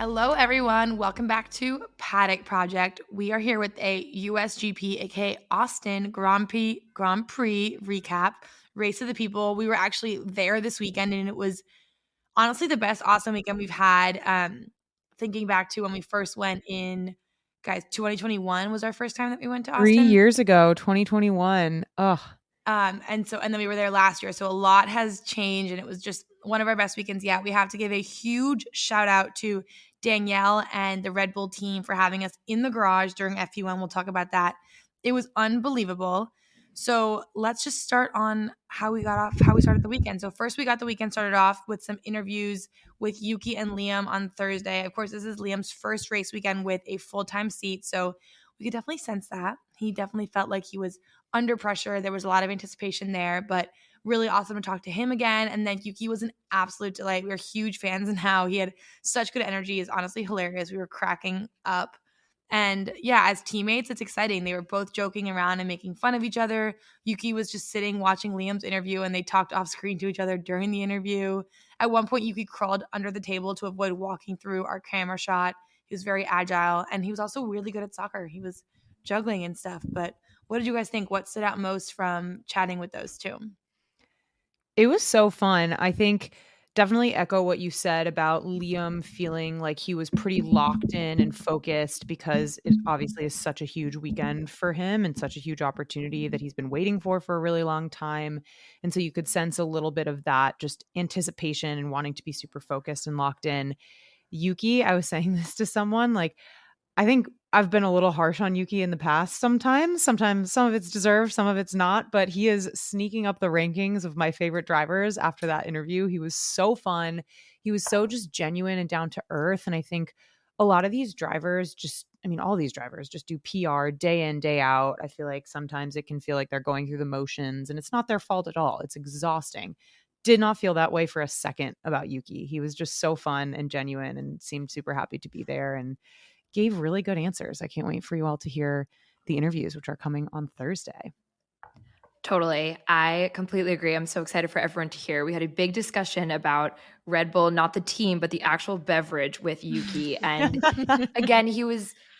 Hello, everyone. Welcome back to Paddock Project. We are here with a USGP, aka Austin Grand Prix recap, Race of the People. We were actually there this weekend, and it was honestly the best awesome weekend we've had. Thinking back to when we first went in, guys, 2021 was our first time that we went to 3 Austin. years ago, 2021. Ugh. And then we were there last year. So a lot has changed, and it was just one of our best weekends yet. We have to give a huge shout out to Danielle and the Red Bull team for having us in the garage during FP1. We'll talk about that. It was unbelievable. So let's just start on how we started the weekend. So first we got the weekend started off with some interviews with Yuki and Liam on Thursday. Of course, this is Liam's first race weekend with a full-time seat. So we could definitely sense that. He definitely felt like he was under pressure. There was a lot of anticipation there, but really awesome to talk to him again. And then Yuki was an absolute delight. We were huge fans and how he had such good energy is honestly hilarious. We were cracking up. And yeah, as teammates, it's exciting. They were both joking around and making fun of each other. Yuki was just sitting watching Liam's interview and they talked off screen to each other during the interview. At one point, Yuki crawled under the table to avoid walking through our camera shot. He was very agile and he was also really good at soccer. He was juggling and stuff. But what did you guys think? What stood out most from chatting with those two? It was so fun. I think definitely echo what you said about Liam feeling like he was pretty locked in and focused because it obviously is such a huge weekend for him and such a huge opportunity that he's been waiting for a really long time. And so you could sense a little bit of that just anticipation and wanting to be super focused and locked in. Yuki, I was saying this to someone, like, I think I've been a little harsh on Yuki in the past sometimes. Sometimes some of it's deserved, some of it's not, but he is sneaking up the rankings of my favorite drivers after that interview. He was so fun. He was so just genuine and down to earth. And I think a lot of these drivers all these drivers just do PR day in, day out. I feel like sometimes it can feel like they're going through the motions and it's not their fault at all. It's exhausting. Did not feel that way for a second about Yuki. He was just so fun and genuine and seemed super happy to be there. And gave really good answers. I can't wait for you all to hear the interviews, which are coming on Thursday. Totally. I completely agree. I'm so excited for everyone to hear. We had a big discussion about Red Bull, not the team, but the actual beverage with Yuki. And again,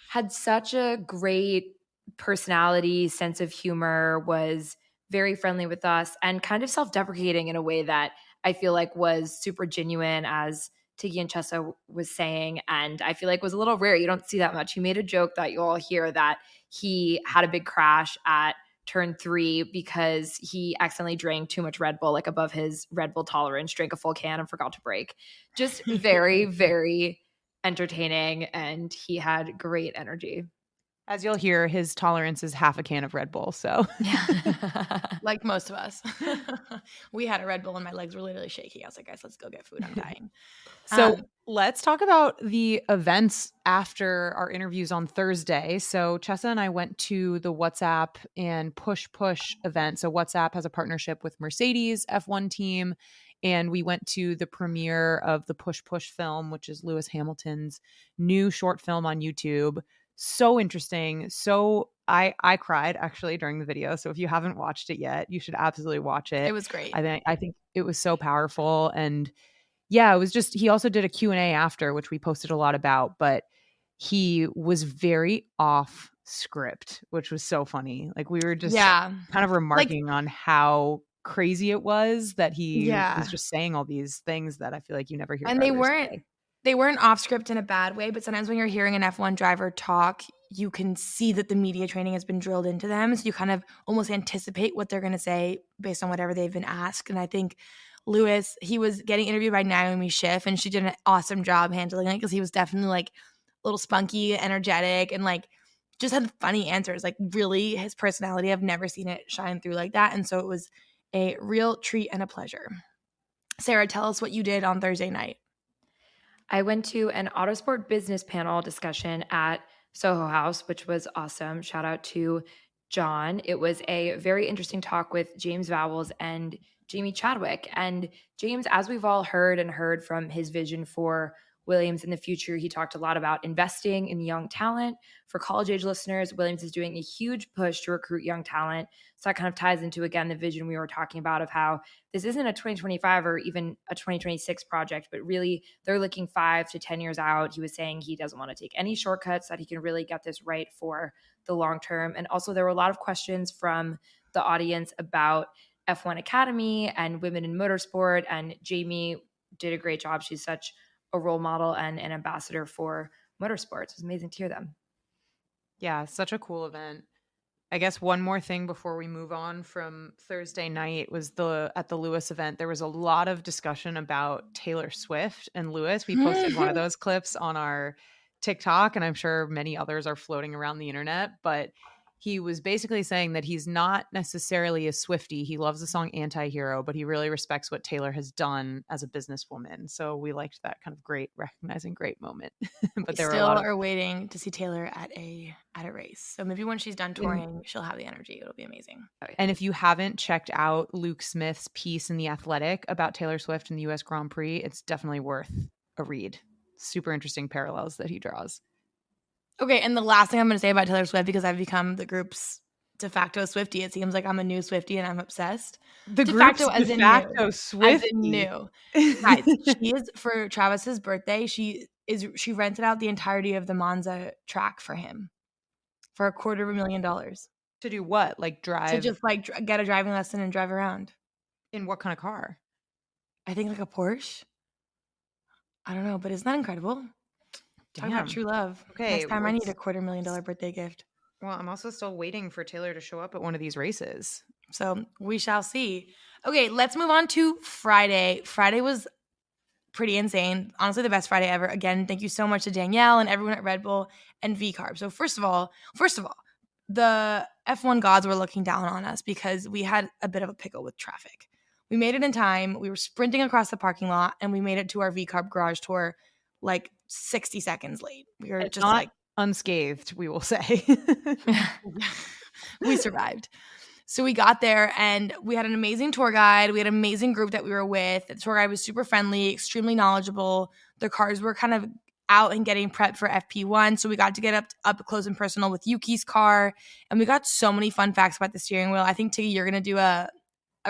had such a great personality, sense of humor, was very friendly with us and kind of self-deprecating in a way that I feel like was super genuine, as Tiggy and Chessa was saying, and I feel like was a little rare. You don't see that much. He made a joke that you all hear that he had a big crash at turn 3 because he accidentally drank too much Red Bull, like above his Red Bull tolerance, drank a full can and forgot to brake. Just very, very entertaining, and he had great energy. As you'll hear, his tolerance is half a can of Red Bull. So, Like most of us, we had a Red Bull and my legs were literally shaking. I was like, guys, let's go get food. I'm dying. So let's talk about the events after our interviews on Thursday. So Chessa and I went to the WhatsApp and Push event. So WhatsApp has a partnership with Mercedes F1 team. And we went to the premiere of the Push film, which is Lewis Hamilton's new short film on YouTube. So interesting. So I cried actually during the video. So if you haven't watched it yet, you should absolutely watch it. It was great. I think it was so powerful. And yeah, it was just, he also did a Q&A after, which we posted a lot about, but he was very off script, which was so funny. Like we were just kind of remarking on how crazy it was that he was just saying all these things that I feel like you never hear. And they weren't off script in a bad way, but sometimes when you're hearing an F1 driver talk, you can see that the media training has been drilled into them. So you kind of almost anticipate what they're going to say based on whatever they've been asked. And I think Lewis, he was getting interviewed by Naomi Schiff, and she did an awesome job handling it because he was definitely like a little spunky, energetic, and like just had funny answers. Like really his personality, I've never seen it shine through like that. And so it was a real treat and a pleasure. Sarah, tell us what you did on Thursday night. I went to an Autosport business panel discussion at Soho House, which was awesome. Shout out to John. It was a very interesting talk with James Vowles and Jamie Chadwick. And James, as we've all heard from his vision for Williams in the future. He talked a lot about investing in young talent. For college age listeners, Williams is doing a huge push to recruit young talent. So that kind of ties into, again, the vision we were talking about of how this isn't a 2025 or even a 2026 project, but really they're looking 5 to 10 years out. He was saying he doesn't want to take any shortcuts, that he can really get this right for the long term. And also there were a lot of questions from the audience about F1 Academy and women in motorsport. And Jamie did a great job. She's such a role model and an ambassador for motorsports. It was amazing to hear them. Yeah, such a cool event. I guess one more thing before we move on from Thursday night was at the Lewis event, there was a lot of discussion about Taylor Swift and Lewis. We posted one of those clips on our TikTok, and I'm sure many others are floating around the internet, but he was basically saying that he's not necessarily a Swiftie. He loves the song Anti-Hero, but he really respects what Taylor has done as a businesswoman. So we liked that kind of great recognizing great moment. But We there were still a lot of are waiting to see Taylor at a race. So maybe when she's done touring, she'll have the energy. It'll be amazing. And if you haven't checked out Luke Smith's piece in The Athletic about Taylor Swift and the US Grand Prix, it's definitely worth a read. Super interesting parallels that he draws. Okay, and the last thing I'm going to say about Taylor Swift, because I've become the group's de facto Swiftie. It seems like I'm a new Swiftie and I'm obsessed. The De group's facto as de in facto new. Swiftie. As in new. Guys, she is, for Travis's birthday, she rented out the entirety of the Monza track for him for $250,000. To do what? Like drive? To just like get a driving lesson and drive around. In what kind of car? I think like a Porsche. I don't know, but isn't that incredible? Talk about true love. Okay, Next time I need a $250,000 birthday gift. Well, I'm also still waiting for Taylor to show up at one of these races. So we shall see. Okay, let's move on to Friday. Friday was pretty insane. Honestly, the best Friday ever. Again, thank you so much to Danielle and everyone at Red Bull and VCarb. So first of all, the F1 gods were looking down on us because we had a bit of a pickle with traffic. We made it in time. We were sprinting across the parking lot and we made it to our VCarb garage tour like 60 seconds late. We were just like unscathed, we will say. We survived. So we got there and we had an amazing tour guide. We had an amazing group that we were with. The tour guide was super friendly, extremely knowledgeable. The cars were kind of out and getting prepped for FP1. So we got to get up close and personal with Yuki's car. And we got so many fun facts about the steering wheel. I think, Tiggy, you're going to do a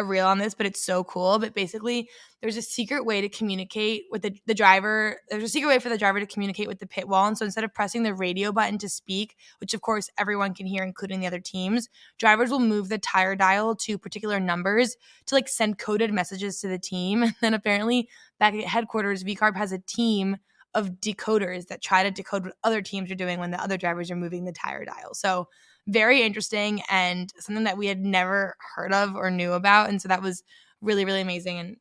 reel on this, but it's so cool. But basically, there's a secret way to communicate with the driver. There's a secret way for the driver to communicate with the pit wall. And so instead of pressing the radio button to speak, which of course everyone can hear, including the other teams, drivers will move the tire dial to particular numbers to like send coded messages to the team. And then apparently back at headquarters, VCarb has a team of decoders that try to decode what other teams are doing when the other drivers are moving the tire dial. So very interesting and something that we had never heard of or knew about. And so that was really, really amazing and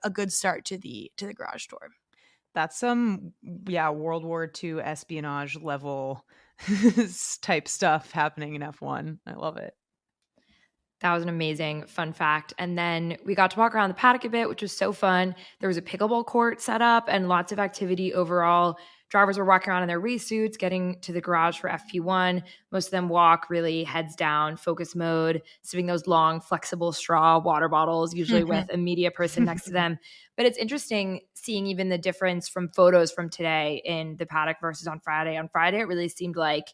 a good start to the garage tour. That's some, World War II espionage level type stuff happening in F1. I love it. That was an amazing fun fact. And then we got to walk around the paddock a bit, which was so fun. There was a pickleball court set up and lots of activity overall. Drivers were walking around in their race suits, getting to the garage for FP1. Most of them walk really heads down, focus mode, sipping those long, flexible straw water bottles, usually with a media person next to them. But it's interesting seeing even the difference from photos from today in the paddock versus on Friday. On Friday, it really seemed like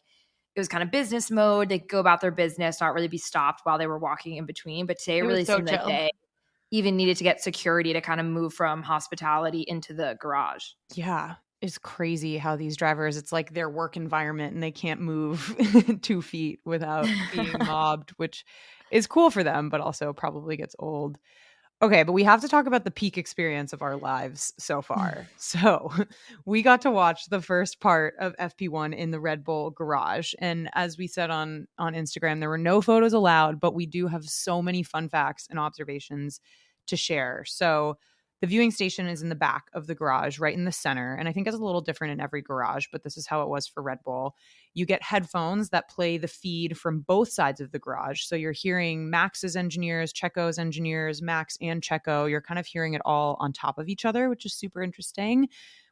it was kind of business mode. They go about their business, not really be stopped while they were walking in between. But today it really seemed like they even needed to get security to kind of move from hospitality into the garage. Yeah. It's crazy how these drivers, it's like their work environment and they can't move 2 feet without being mobbed, which is cool for them, but also probably gets old. Okay, but we have to talk about the peak experience of our lives so far. So we got to watch the first part of FP1 in the Red Bull garage. And as we said on Instagram, there were no photos allowed, but we do have so many fun facts and observations to share. So the viewing station is in the back of the garage, right in the center. And I think it's a little different in every garage, but this is how it was for Red Bull. You get headphones that play the feed from both sides of the garage. So you're hearing Max's engineers, Checo's engineers, Max and Checo. You're kind of hearing it all on top of each other, which is super interesting.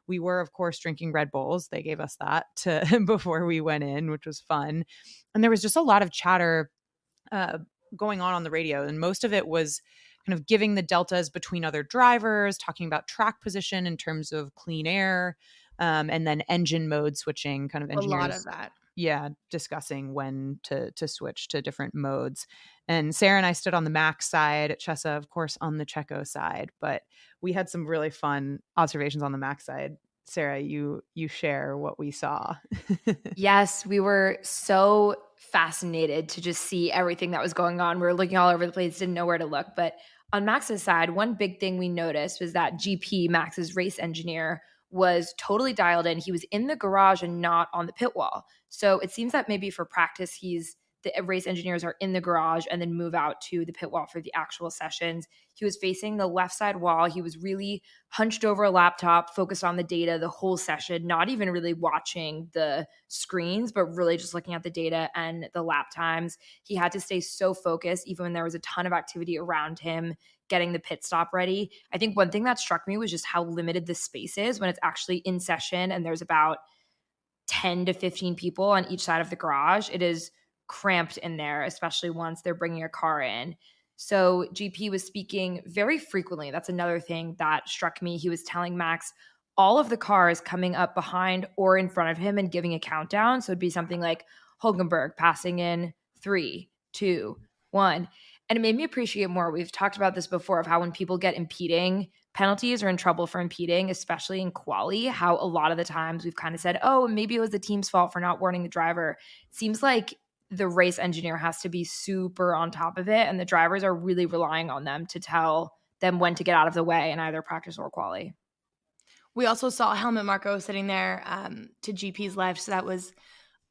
We were, of course, drinking Red Bulls. They gave us that before we went in, which was fun. And there was just a lot of chatter going on the radio. And most of it was kind of giving the deltas between other drivers, talking about track position in terms of clean air. and then engine mode switching, kind of A lot engineers. of that. Yeah, discussing when to switch to different modes. And Sarah and I stood on the Max side, Chessa, of course, on the Checo side. But we had some really fun observations on the Max side. Sarah, you share what we saw. Yes, we were so fascinated to just see everything that was going on. We were looking all over the place, didn't know where to look. But on Max's side, one big thing we noticed was that GP, Max's race engineer, was totally dialed in. He was in the garage and not on the pit wall. So it seems that maybe for practice, the race engineers are in the garage and then move out to the pit wall for the actual sessions. He was facing the left side wall. He was really hunched over a laptop, focused on the data the whole session, not even really watching the screens, but really just looking at the data and the lap times. He had to stay so focused, even when there was a ton of activity around him, getting the pit stop ready. I think one thing that struck me was just how limited the space is when it's actually in session and there's about 10 to 15 people on each side of the garage. It is cramped in there, especially once they're bringing a car in. So GP was speaking very frequently. That's another thing that struck me. He was telling Max all of the cars coming up behind or in front of him and giving a countdown. So it'd be something like Hulkenberg passing in 3, 2, 1. And it made me appreciate more. We've talked about this before of how when people get impeding penalties or in trouble for impeding, especially in quali, how a lot of the times we've kind of said, oh, maybe it was the team's fault for not warning the driver. It seems like the race engineer has to be super on top of it, and the drivers are really relying on them to tell them when to get out of the way in either practice or quali. We also saw Helmut Marko sitting there to GP's left, so that was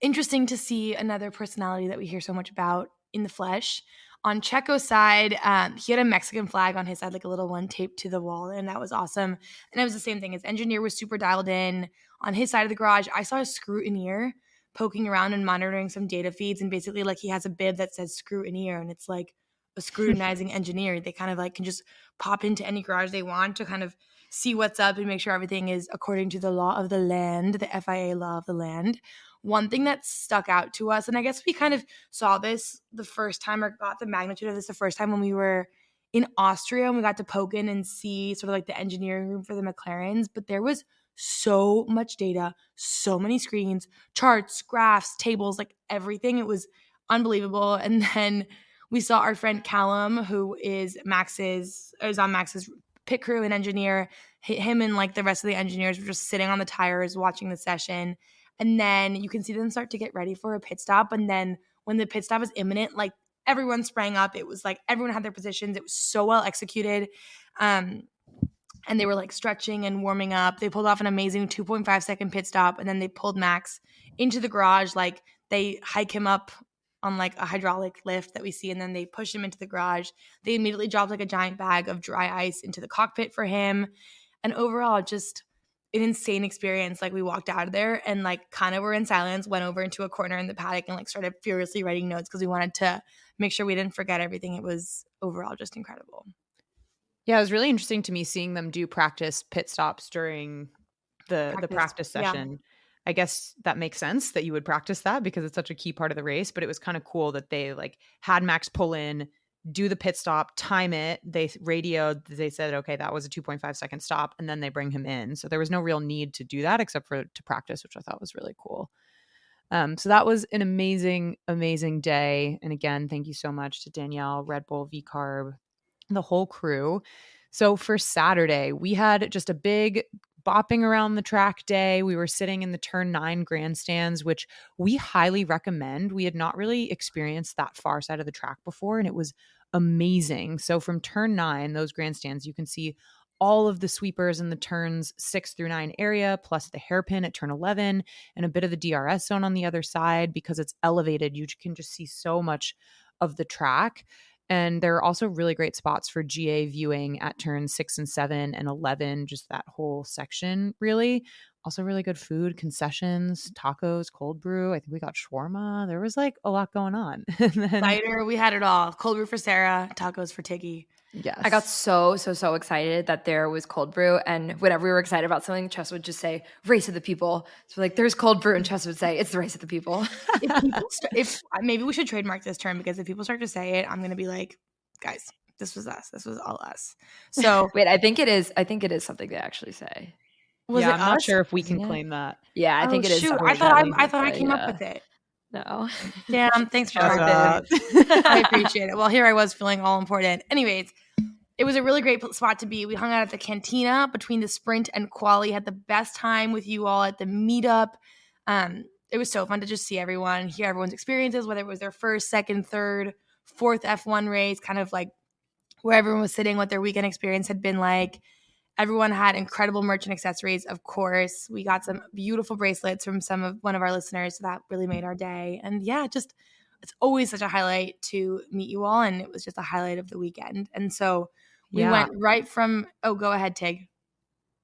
interesting to see another personality that we hear so much about in the flesh. On Checo's side, he had a Mexican flag on his side, like a little one taped to the wall, and that was awesome. And it was the same thing. His engineer was super dialed in. On his side of the garage, I saw a scrutineer poking around and monitoring some data feeds, and basically like he has a bib that says scrutineer, and it's like a scrutinizing engineer. They kind of like can just pop into any garage they want to kind of see what's up and make sure everything is according to the law of the land, the FIA law of the land. One thing that stuck out to us, and I guess we kind of saw this the first time or got the magnitude of this the first time when we were in Austria and we got to poke in and see sort of like the engineering room for the McLarens, but there was so much data, so many screens, charts, graphs, tables, like everything. It was unbelievable. And then we saw our friend Callum, who is on Max's pit crew and engineer. Him and like the rest of the engineers were just sitting on the tires watching the session. And then you can see them start to get ready for a pit stop. And then when the pit stop was imminent, like everyone sprang up. It was like everyone had their positions. It was so well executed. And they were like stretching and warming up. They pulled off an amazing 2.5-second pit stop. And then they pulled Max into the garage. Like they hike him up on like a hydraulic lift that we see. And then they push him into the garage. They immediately dropped like a giant bag of dry ice into the cockpit for him. And overall, just an insane experience. Like we walked out of there and like kind of were in silence, went over into a corner in the paddock and like started furiously writing notes because we wanted to make sure we didn't forget everything. It was overall just incredible. Yeah, it was really interesting to me seeing them do practice pit stops during the practice session. Yeah. I guess that makes sense that you would practice that because it's such a key part of the race, but it was kind of cool that they like had Max pull in, do the pit stop, time it. They radioed, they said, okay, that was a 2.5-second stop, and then they bring him in. So there was no real need to do that except for to practice, which I thought was really cool. So that was an amazing, amazing day. And again, thank you so much to Danielle, Red Bull, VCarb, the whole crew. So for Saturday, we had just a big bopping around the track day. We were sitting in the turn 9 grandstands, which we highly recommend. We had not really experienced that far side of the track before, and it was amazing. So from turn 9, those grandstands, you can see all of the sweepers in the turns 6 through 9 area, plus the hairpin at turn 11 and a bit of the DRS zone on the other side. Because it's elevated, you can just see so much of the track. And there are also really great spots for GA viewing at turns 6 and 7 and 11, just that whole section, really. Also really good food, concessions, tacos, cold brew. I think we got shawarma. There was like a lot going on. Cider, we had it all. Cold brew for Sarah, tacos for Tiggy. Yes. I got so excited that there was cold brew. And whenever we were excited about something, Chess would just say, race of the people. So like, there's cold brew. And Chess would say, it's the race of the people. If maybe we should trademark this term, because if people start to say it, I'm going to be like, guys, this was us. This was all us. So wait, I think it is something they actually say. Was Yeah, it I'm not us? sure if we Isn't can it? claim that. Yeah, I Oh think it is shoot! separation. I thought I But came up yeah. with it. No. Damn! Thanks for Shut trying. up. I appreciate it. Well, here I was feeling all important. Anyways, it was a really great spot to be. We hung out at the cantina between the sprint and quali. Had the best time with you all at the meetup. It was so fun to just see everyone, hear everyone's experiences, whether it was their first, second, third, fourth F1 race, kind of like where everyone was sitting, what their weekend experience had been like. Everyone had incredible merch and accessories, of course. We got some beautiful bracelets from one of our listeners, so that really made our day. And yeah, just it's always such a highlight to meet you all, and it was just a highlight of the weekend. And so we Yeah. went right from go ahead, Tig.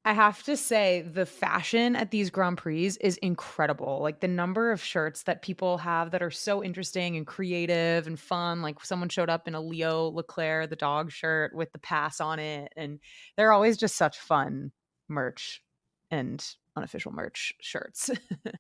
I have to say the fashion at these Grand Prix is incredible. Like the number of shirts that people have that are so interesting and creative and fun. Like someone showed up in a Leo Leclerc, the dog shirt with the pass on it. And they're always just such fun merch and unofficial merch shirts.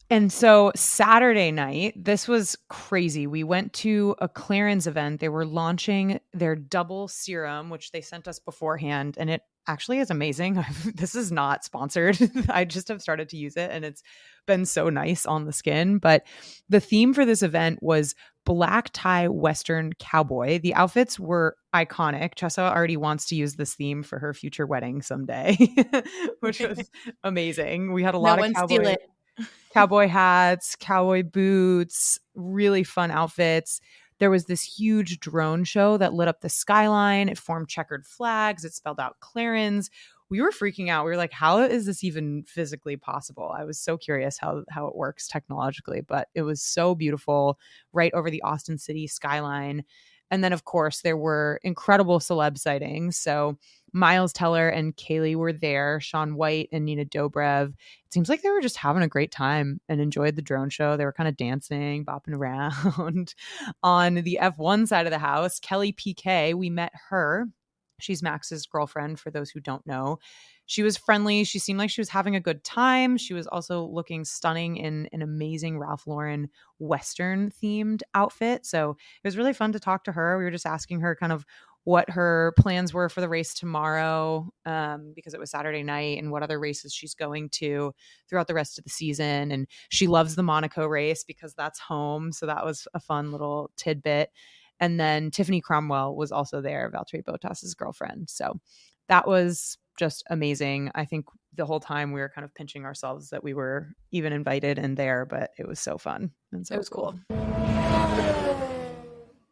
And so Saturday night, this was crazy. We went to a Clarins event. They were launching their double serum, which they sent us beforehand, and it actually is amazing. This is not sponsored. I just have started to use it, and it's been so nice on the skin. But the theme for this event was black tie Western cowboy. The outfits were iconic. Chessa already wants to use this theme for her future wedding someday, which was amazing. We had a No lot of one steal cowboy hats, cowboy boots, really fun outfits. There was this huge drone show that lit up the skyline. It formed checkered flags. It spelled out Clarins. We were freaking out. We were like, how is this even physically possible? I was so curious how it works technologically, but it was so beautiful right over the Austin City skyline. And then, of course, there were incredible celeb sightings. So Miles Teller and Kaylee were there, Shaun White and Nina Dobrev. It seems like they were just having a great time and enjoyed the drone show. They were kind of dancing, bopping around. On the F1 side of the house, Kelly PK, we met her. She's Max's girlfriend, for those who don't know. She was friendly. She seemed like she was having a good time. She was also looking stunning in an amazing Ralph Lauren Western themed outfit. So it was really fun to talk to her. We were just asking her kind of what her plans were for the race tomorrow, because it was Saturday night, and what other races she's going to throughout the rest of the season. And she loves the Monaco race because that's home. So that was a fun little tidbit. And then Tiffany Cromwell was also there, Valtteri Bottas's girlfriend. So that was just amazing. I think the whole time we were kind of pinching ourselves that we were even invited and there, but it was so fun and so It was cool.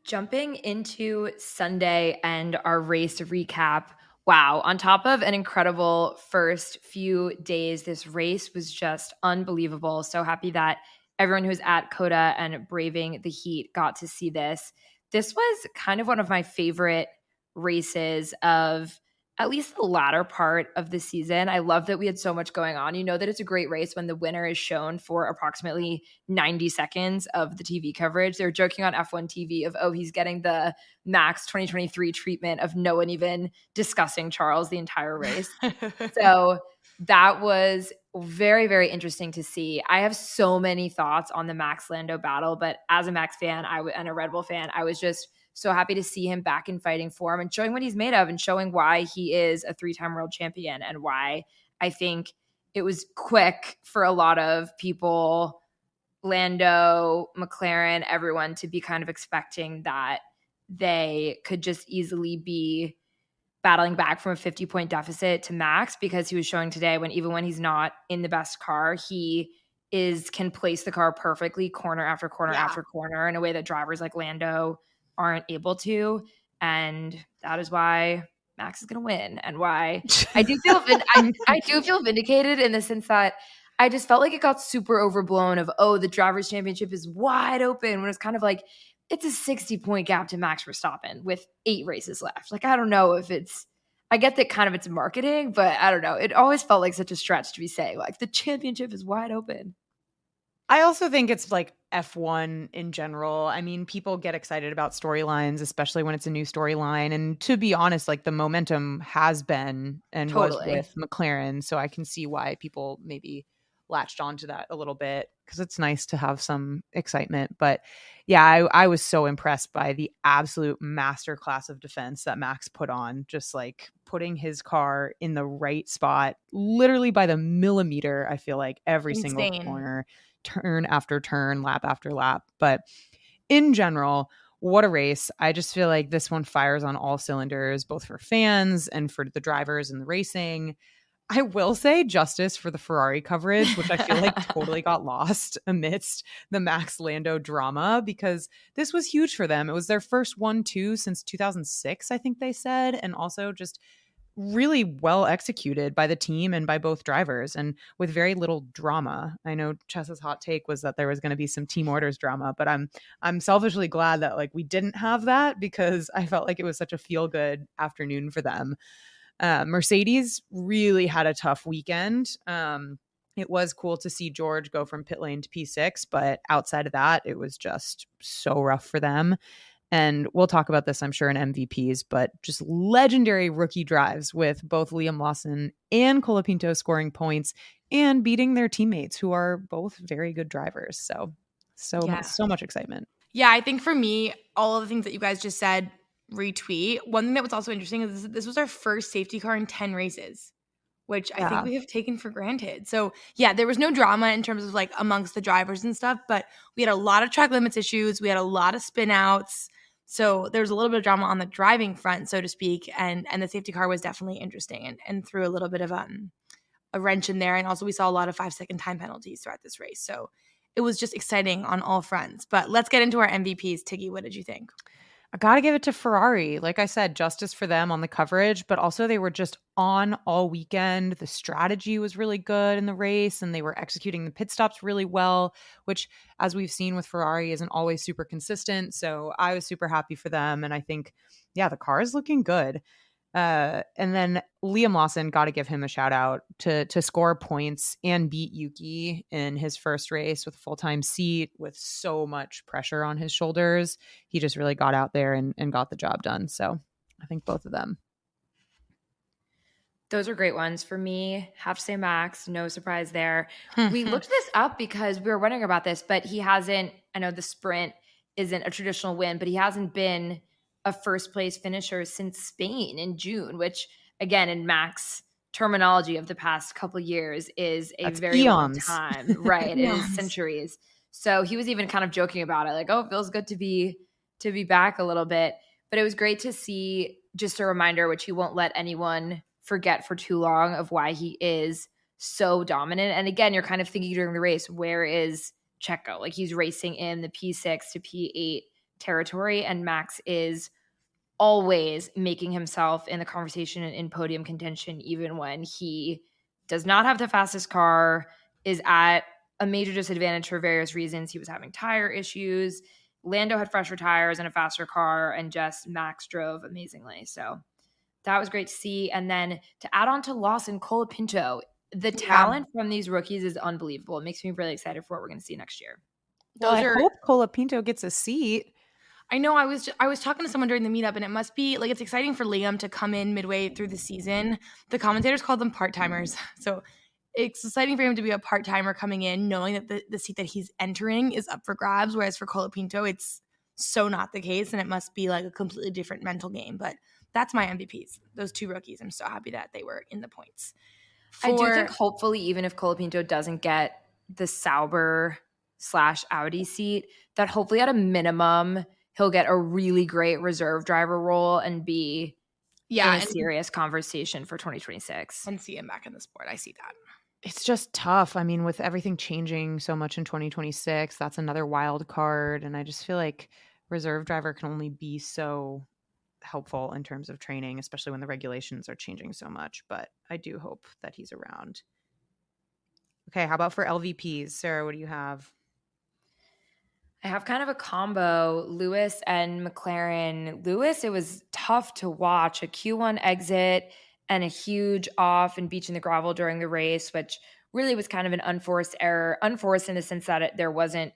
Jumping into Sunday and our race recap. Wow. On top of an incredible first few days, this race was just unbelievable. So happy that everyone who's at Coda and braving the heat got to see this. This was kind of one of my favorite races of at least the latter part of the season. I love that we had so much going on. You know that it's a great race when the winner is shown for approximately 90 seconds of the TV coverage. They're joking on F1 TV of, oh, he's getting the Max 2023 treatment of no one even discussing Charles the entire race. So that was very, very interesting to see. I have so many thoughts on the Max Lando battle, but as a Max fan and a Red Bull fan, I was just so happy to see him back in fighting form and showing what he's made of and showing why he is a 3-time world champion and why I think it was quick for a lot of people, Lando, McLaren, everyone, to be kind of expecting that they could just easily be battling back from a 50-point deficit to Max, because he was showing today even when he's not in the best car, he can place the car perfectly corner after corner after corner in a way that drivers like Lando aren't able to. And that is why Max is going to win, and why I do feel I do feel vindicated in the sense that I just felt like it got super overblown of, oh, the drivers' championship is wide open, when it's kind of like it's a 60-point gap to Max Verstappen with 8 races left. Like, I don't know if I get that kind of it's marketing, but I don't know. It always felt like such a stretch to be saying like the championship is wide open. I also think it's like F1 in general. I mean, people get excited about storylines, especially when it's a new storyline. And to be honest, like the momentum has been and was Totally. with McLaren. So I can see why people maybe latched onto that a little bit because it's nice to have some excitement. But yeah, I was so impressed by the absolute masterclass of defense that Max put on, just like putting his car in the right spot, literally by the millimeter, I feel like every single Insane. corner, turn after turn, lap after lap. But in general, what a race. I just feel like this one fires on all cylinders, both for fans and for the drivers and the racing. I will say justice for the Ferrari coverage, which I feel like totally got lost amidst the Max Lando drama, because this was huge for them. It was their first 1-2 since 2006, I think they said, and also just really well executed by the team and by both drivers and with very little drama. I know Chess's hot take was that there was going to be some team orders drama, but I'm selfishly glad that like we didn't have that because I felt like it was such a feel good afternoon for them. Mercedes really had a tough weekend. It was cool to see George go from pit lane to P6, but outside of that, it was just so rough for them. And we'll talk about this, I'm sure, in MVPs, but just legendary rookie drives with both Liam Lawson and Colapinto scoring points and beating their teammates who are both very good drivers. So much excitement. Yeah, I think for me, all of the things that you guys just said, retweet. One thing that was also interesting is this was our first safety car in 10 races, which I think we have taken for granted. So yeah, there was no drama in terms of like amongst the drivers and stuff, but we had a lot of track limits issues. We had a lot of spin outs. So there was a little bit of drama on the driving front, so to speak. And the safety car was definitely interesting and threw a little bit of a wrench in there. And also we saw a lot of 5-second time penalties throughout this race. So it was just exciting on all fronts. But let's get into our MVPs. Tiggy, what did you think? I got to give it to Ferrari. Like I said, justice for them on the coverage, but also they were just on all weekend. The strategy was really good in the race and they were executing the pit stops really well, which, as we've seen with Ferrari, isn't always super consistent. So I was super happy for them. And I think, yeah, the car is looking good. And then Liam Lawson, got to give him a shout out to score points and beat Yuki in his first race with a full-time seat with so much pressure on his shoulders. He just really got out there and got the job done. So I think both of them. Those are great ones. For me, have to say Max, no surprise there. We looked this up because we were wondering about this, but he hasn't, I know the sprint isn't a traditional win, but he hasn't been a first place finisher since Spain in June, which again, in Max terminology of the past couple of years is a That's very eons. long time, right? It is Eons. centuries. So he was even kind of joking about it, like, oh, it feels good to be back a little bit. But it was great to see, just a reminder, which he won't let anyone forget for too long, of why he is so dominant. And again, you're kind of thinking during the race, where is Checo? Like, he's racing in the P6 to P8 territory, and Max is always making himself in the conversation and in podium contention, even when he does not have the fastest car, is at a major disadvantage for various reasons. He was having tire issues. Lando had fresher tires and a faster car, and just Max drove amazingly. So that was great to see. And then to add on to Lawson, Colapinto, the talent from these rookies is unbelievable. It makes me really excited for what we're going to see next year. I hope Colapinto gets a seat. I know I was talking to someone during the meetup, and it must be like, it's exciting for Liam to come in midway through the season. The commentators called them part-timers. So it's exciting for him to be a part-timer coming in, knowing that the seat that he's entering is up for grabs. Whereas for Colapinto, it's so not the case, and it must be like a completely different mental game. But that's my MVPs. Those two rookies. I'm so happy that they were in the points. I do think hopefully, even if Colapinto doesn't get the Sauber/Audi seat, that hopefully at a minimum he'll get a really great reserve driver role and be in a serious conversation for 2026. And see him back in the sport. I see that. It's just tough. I mean, with everything changing so much in 2026, that's another wild card. And I just feel like reserve driver can only be so helpful in terms of training, especially when the regulations are changing so much. But I do hope that he's around. Okay, how about for LVPs? Sarah, what do you have? I have kind of a combo, Lewis and McLaren. Lewis, it was tough to watch, a Q1 exit and a huge off and beach in the gravel during the race, which really was kind of an unforced error. Unforced in the sense that there wasn't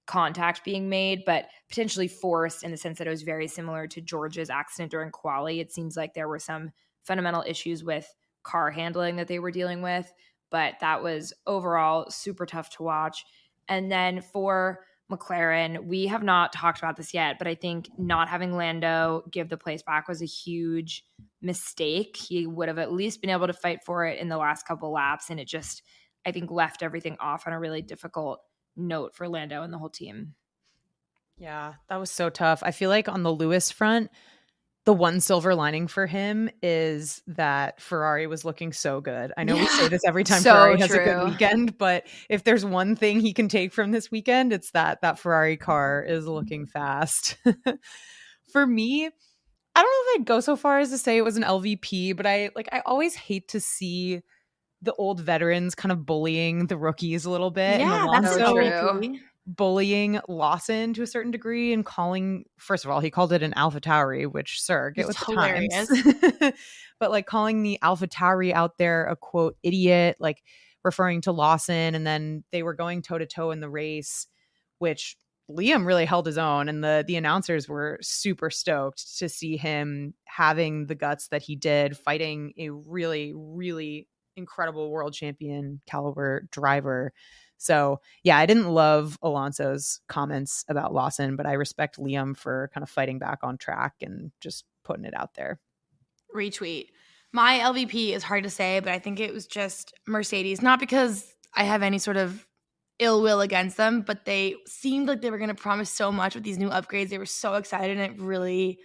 contact being made, but potentially forced in the sense that it was very similar to George's accident during quali. It seems like there were some fundamental issues with car handling that they were dealing with. but that was overall super tough to watch. And then for McLaren, we have not talked about this yet, but I think not having Lando give the place back was a huge mistake. He would have at least been able to fight for it in the last couple laps, and it just, I think, left everything off on a really difficult note for Lando and the whole team. Yeah, that was so tough. I feel like on the Lewis front, the one silver lining for him is that Ferrari was looking so good. I know we say this every time So Ferrari has a true. good weekend, but if there's one thing he can take from this weekend, it's that Ferrari car is looking fast. For me, I don't know if I'd go so far as to say it was an LVP, but I always hate to see the old veterans kind of bullying the rookies a little bit. And Yeah, that's So Alonso true. LVP. bullying Lawson to a certain degree and calling, first of all, he called it an AlphaTauri, which, sir, get with It's the hilarious. times. But like calling the AlphaTauri out there a quote idiot, like referring to Lawson, and then they were going toe to toe in the race, which Liam really held his own, and the announcers were super stoked to see him having the guts that he did, fighting a really, really incredible world champion caliber driver. So yeah, I didn't love Alonso's comments about Lawson, but I respect Liam for kind of fighting back on track and just putting it out there. Retweet. My LVP is hard to say, but I think it was just Mercedes. Not because I have any sort of ill will against them, but they seemed like they were going to promise so much with these new upgrades. They were so excited, and it really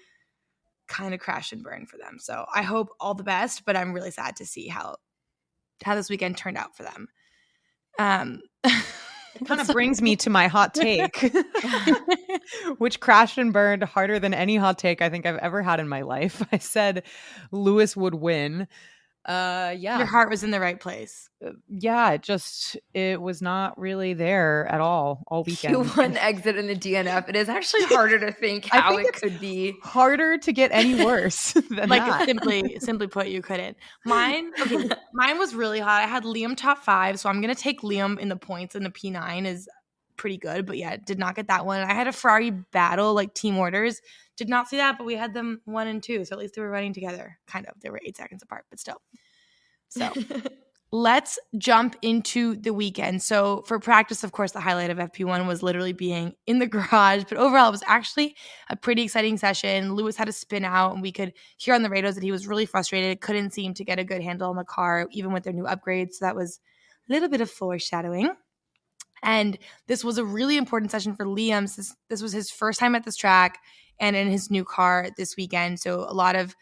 kind of crashed and burned for them. So I hope all the best, but I'm really sad to see how this weekend turned out for them. It kind of brings me to my hot take, which crashed and burned harder than any hot take I think I've ever had in my life. I said Lewis would win. Yeah. Your heart was in the right place. Yeah, it was not really there at all weekend. Q1 exit in the DNF. It is actually harder to think how it could be. Harder to get any worse than that. Simply put, you couldn't. Mine was really hot. I had Liam top 5, so I'm gonna take Liam in the points, and the P9 is pretty good, but yeah, did not get that one. I had a Ferrari battle, like team orders. Did not see that, but we had them 1 and 2, so at least they were running together. Kind of. They were 8 seconds apart, but still. So let's jump into the weekend. So for practice, of course, the highlight of FP1 was literally being in the garage, but overall it was actually a pretty exciting session. Lewis had a spin out, and we could hear on the radios that he was really frustrated, couldn't seem to get a good handle on the car, even with their new upgrades. So that was a little bit of foreshadowing. And this was a really important session for Liam. This was his first time at this track and in his new car this weekend. So a lot of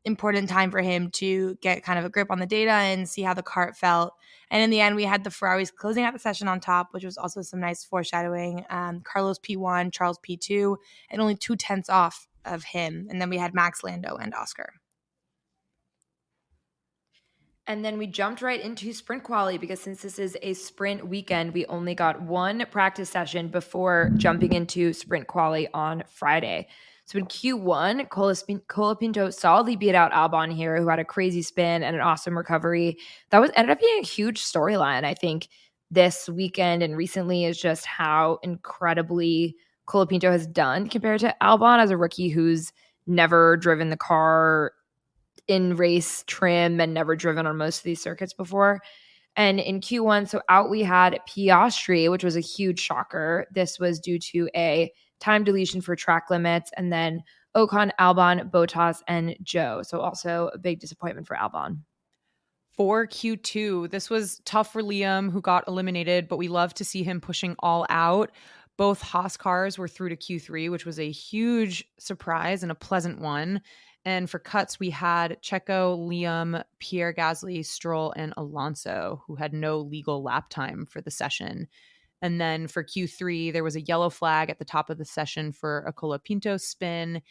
important time for him to get kind of a grip on the data and see how the car felt. And in the end, we had the Ferraris closing out the session on top, which was also some nice foreshadowing. Carlos P1, Charles P2, and only 0.2 off of him. And then we had Max, Lando, and Oscar. And then we jumped right into sprint quali because since this is a sprint weekend, we only got one practice session before jumping into sprint quali on Friday. So in Q1, Colapinto solidly beat out Albon here, who had a crazy spin and an awesome recovery. That ended up being a huge storyline, I think, this weekend and recently, is just how incredibly Colapinto has done compared to Albon as a rookie who's never driven the car in race trim and never driven on most of these circuits before. And in Q1, so out we had Piastri, which was a huge shocker. This was due to a time deletion for track limits, and then Ocon, Albon, Bottas, and Joe. So also a big disappointment for Albon. For Q2, this was tough for Liam, who got eliminated, but we love to see him pushing all out. Both Haas cars were through to Q3, which was a huge surprise and a pleasant one. And for cuts, we had Checo, Liam, Pierre Gasly, Stroll, and Alonso, who had no legal lap time for the session. And then for Q3, there was a yellow flag at the top of the session for a Colapinto spin.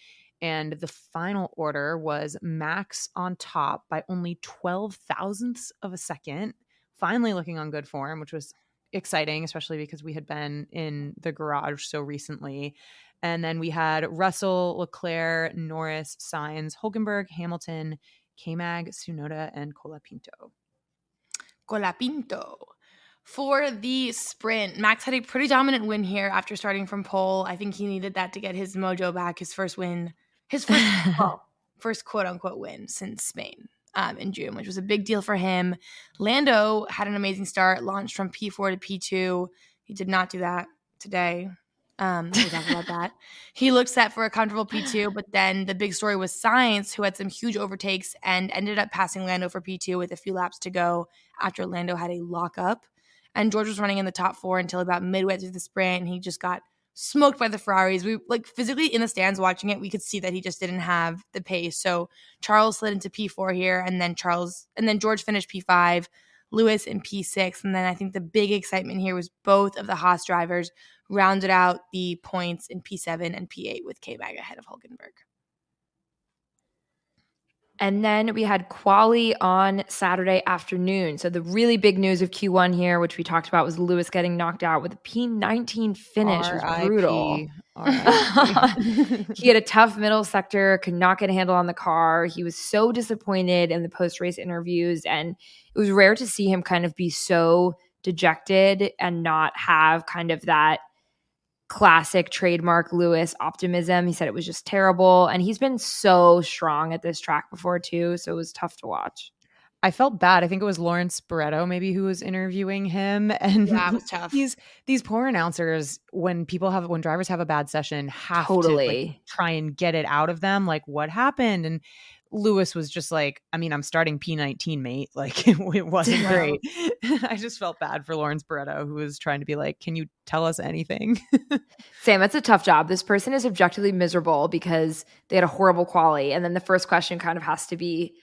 And the final order was Max on top by only 12 thousandths of a second, finally looking on good form, which was exciting, especially because we had been in the garage so recently. And then we had Russell, Leclerc, Norris, Sainz, Hulkenberg, Hamilton, K-Mag, Tsunoda, and Colapinto. For the sprint, Max had a pretty dominant win here after starting from pole. I think he needed that to get his mojo back, his first win, first quote-unquote win since Spain. in June, which was a big deal for him. Lando had an amazing start, launched from P4 to P2. He did not do that today. We'll talk about that. He looked set for a comfortable P2, but then the big story was Sainz, who had some huge overtakes and ended up passing Lando for P2 with a few laps to go after Lando had a lockup. And George was running in the top 4 until about midway through the sprint, and he just got smoked by the Ferraris. We physically in the stands watching it, we could see that he just didn't have the pace. So Charles slid into P4 here, and then George finished P5, Lewis in P6, and then I think the big excitement here was both of the Haas drivers rounded out the points in P7 and P8 with K-Mag ahead of Hulkenberg. And then we had quali on Saturday afternoon. So the really big news of Q1 here, which we talked about, was Lewis getting knocked out with a P19 finish. It was brutal. He had a tough middle sector, could not get a handle on the car. He was so disappointed in the post-race interviews, and it was rare to see him kind of be so dejected and not have kind of that classic trademark Lewis optimism. He said it was just terrible, and he's been so strong at this track before too, so it was tough to watch. I felt bad. I think it was Lawrence Barretto maybe who was interviewing him, and yeah, it was tough. These poor announcers, when drivers have a bad session, have to try and get it out of them, like what happened. And Lewis was just like, I mean, I'm starting P19, mate. Like it wasn't great. I just felt bad for Lawrence Barretto, who was trying to be like, can you tell us anything? Sam, it's a tough job. This person is objectively miserable because they had a horrible quali. And then the first question kind of has to be,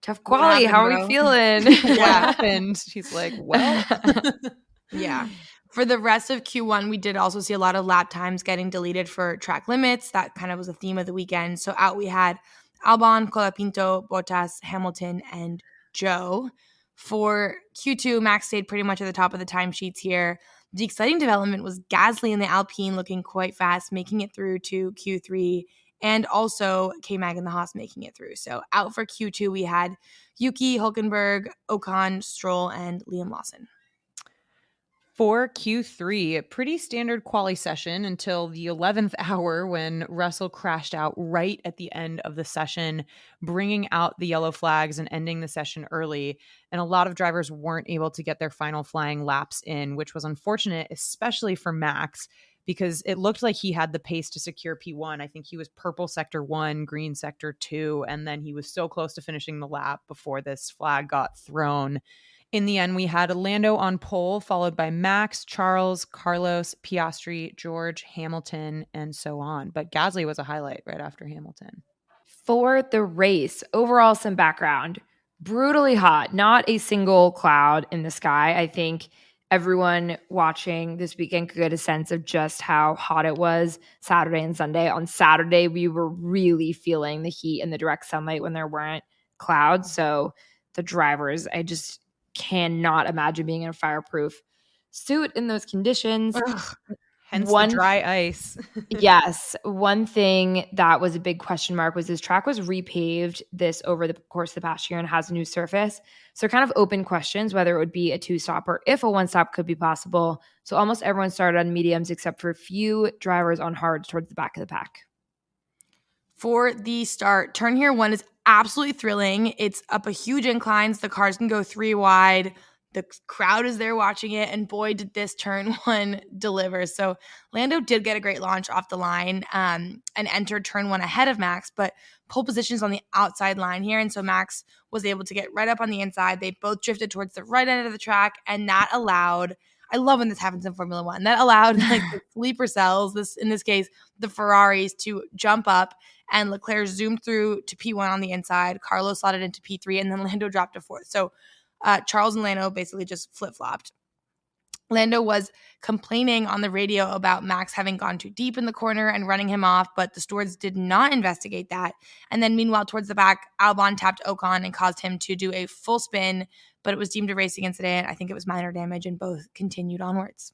tough quali, how are we feeling? What happened? She's like, well. Yeah. For the rest of Q1, we did also see a lot of lap times getting deleted for track limits. That kind of was a theme of the weekend. So out we had Albon, Colapinto, Bottas, Hamilton, and Joe. For Q2, Max stayed pretty much at the top of the timesheets here. The exciting development was Gasly in the Alpine looking quite fast, making it through to Q3, and also K-Mag and the Haas making it through. So out for Q2, we had Yuki, Hulkenberg, Ocon, Stroll, and Liam Lawson. For Q3, a pretty standard quali session until the 11th hour when Russell crashed out right at the end of the session, bringing out the yellow flags and ending the session early. And a lot of drivers weren't able to get their final flying laps in, which was unfortunate, especially for Max, because it looked like he had the pace to secure P1. I think he was purple sector 1, green sector 2, and then he was so close to finishing the lap before this flag got thrown. In the end, we had Lando on pole, followed by Max, Charles, Carlos, Piastri, George, Hamilton, and so on. But Gasly was a highlight right after Hamilton. For the race, overall, some background. Brutally hot, not a single cloud in the sky. I think everyone watching this weekend could get a sense of just how hot it was Saturday and Sunday. On Saturday, we were really feeling the heat and the direct sunlight when there weren't clouds. So the drivers, I just cannot imagine being in a fireproof suit in those conditions. Ugh. Hence the dry ice. Yes. One thing that was a big question mark was this track was repaved this over the course of the past year and has a new surface. So kind of open questions whether it would be a 2-stop or if a 1-stop could be possible. So almost everyone started on mediums except for a few drivers on hards towards the back of the pack. For the start, turn here 1 is absolutely thrilling. It's up a huge incline. So the cars can go 3 wide. The crowd is there watching it, and boy, did this turn 1 deliver. So Lando did get a great launch off the line and entered turn 1 ahead of Max, but pole position's on the outside line here, and so Max was able to get right up on the inside. They both drifted towards the right end of the track, and that allowed – I love when this happens in Formula One. That allowed like the sleeper cells, in this case, the Ferraris, to jump up, and Leclerc zoomed through to P1 on the inside. Carlos slotted into P3, and then Lando dropped to 4th. So Charles and Lando basically just flip-flopped. Lando was complaining on the radio about Max having gone too deep in the corner and running him off, but the stewards did not investigate that. And then meanwhile, towards the back, Albon tapped Ocon and caused him to do a full spin, but it was deemed a racing incident. I think it was minor damage, and both continued onwards.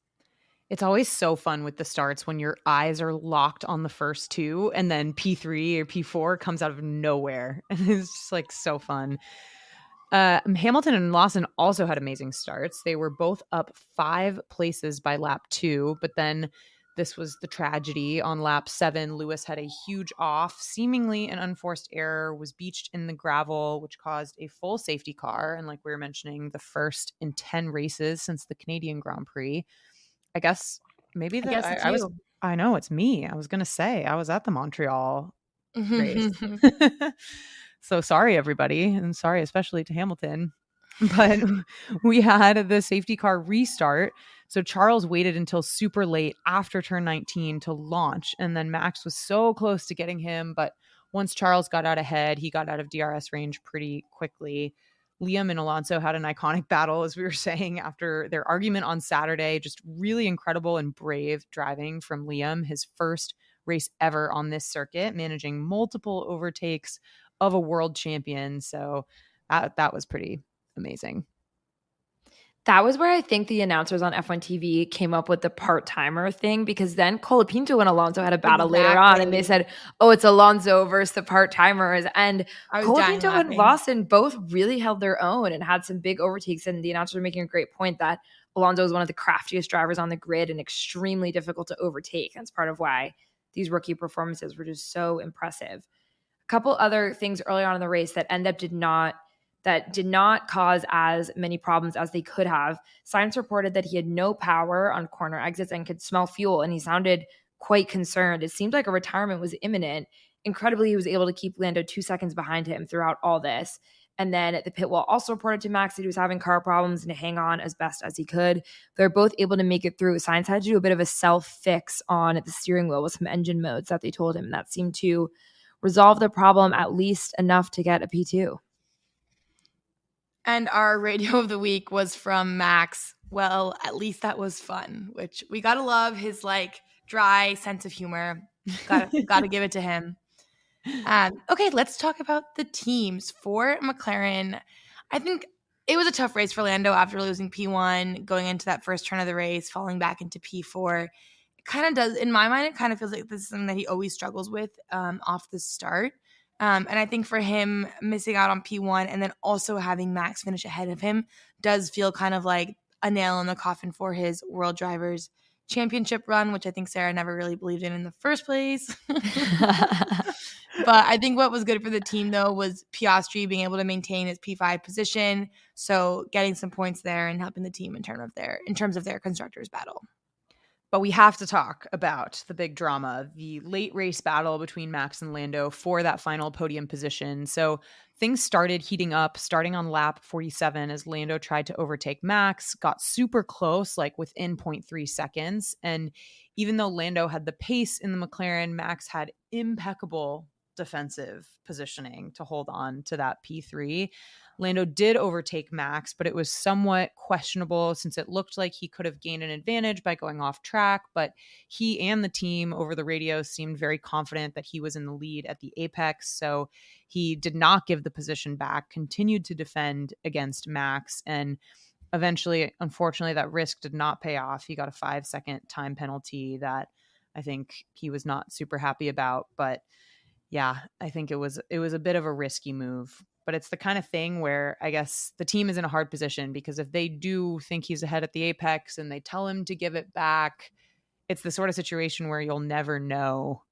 It's always so fun with the starts when your eyes are locked on the first two and then P3 or P4 comes out of nowhere. And it's just like so fun. Hamilton and Lawson also had amazing starts. They were both up 5 places by lap 2, but then This was the tragedy. On lap 7, Lewis had a huge off. Seemingly an unforced error, was beached in the gravel, which caused a full safety car. And like we were mentioning, the first in 10 races since the Canadian Grand Prix. I guess maybe I guess it's I was, you. I know it's me. I was going to say I was at the Montreal race. So sorry, everybody. And sorry, especially to Hamilton. But we had the safety car restart. So Charles waited until super late after turn 19 to launch. And then Max was so close to getting him. But once Charles got out ahead, he got out of DRS range pretty quickly. Liam and Alonso had an iconic battle, as we were saying, after their argument on Saturday. Just really incredible and brave driving from Liam, his first race ever on this circuit, managing multiple overtakes of a world champion. So that was pretty amazing. That was where I think the announcers on F1 TV came up with the part-timer thing, because then Colapinto and Alonso had a battle later on, and they said, oh, it's Alonso versus the part-timers. And Colapinto and Lawson both really held their own and had some big overtakes. And the announcers were making a great point that Alonso is one of the craftiest drivers on the grid and extremely difficult to overtake. That's part of why these rookie performances were just so impressive. A couple other things early on in the race that did not cause as many problems as they could have. Sainz reported that he had no power on corner exits and could smell fuel, and he sounded quite concerned. It seemed like a retirement was imminent. Incredibly, he was able to keep Lando 2 seconds behind him throughout all this. And then the pit wall also reported to Max that he was having car problems and to hang on as best as he could. They're both able to make it through. Sainz had to do a bit of a self-fix on the steering wheel with some engine modes that they told him, and that seemed to resolve the problem at least enough to get a P2. And our radio of the week was from Max. Well, at least that was fun, which we gotta love his like dry sense of humor. Gotta give it to him. Okay, let's talk about the teams. For McLaren, I think it was a tough race for Lando after losing P1, going into that first turn of the race, falling back into P4. It kind of does, in my mind, it kind of feels like this is something that he always struggles with off the start. And I think for him, missing out on P1 and then also having Max finish ahead of him does feel kind of like a nail in the coffin for his World Drivers' Championship run, which I think Sarah never really believed in the first place. But I think what was good for the team, though, was Piastri being able to maintain his P5 position. So getting some points there and helping the team in terms of their constructors battle. But we have to talk about the big drama, the late race battle between Max and Lando for that final podium position. So things started heating up starting on lap 47 as Lando tried to overtake Max, got super close, like within 0.3 seconds. And even though Lando had the pace in the McLaren, Max had impeccable defensive positioning to hold on to that P3. Lando did overtake Max, but it was somewhat questionable since it looked like he could have gained an advantage by going off track. But he and the team over the radio seemed very confident that he was in the lead at the apex. So he did not give the position back, continued to defend against Max. And eventually, unfortunately, that risk did not pay off. He got a 5-second time penalty that I think he was not super happy about. But yeah, I think it was a bit of a risky move. But it's the kind of thing where I guess the team is in a hard position because if they do think he's ahead at the apex and they tell him to give it back, it's the sort of situation where you'll never know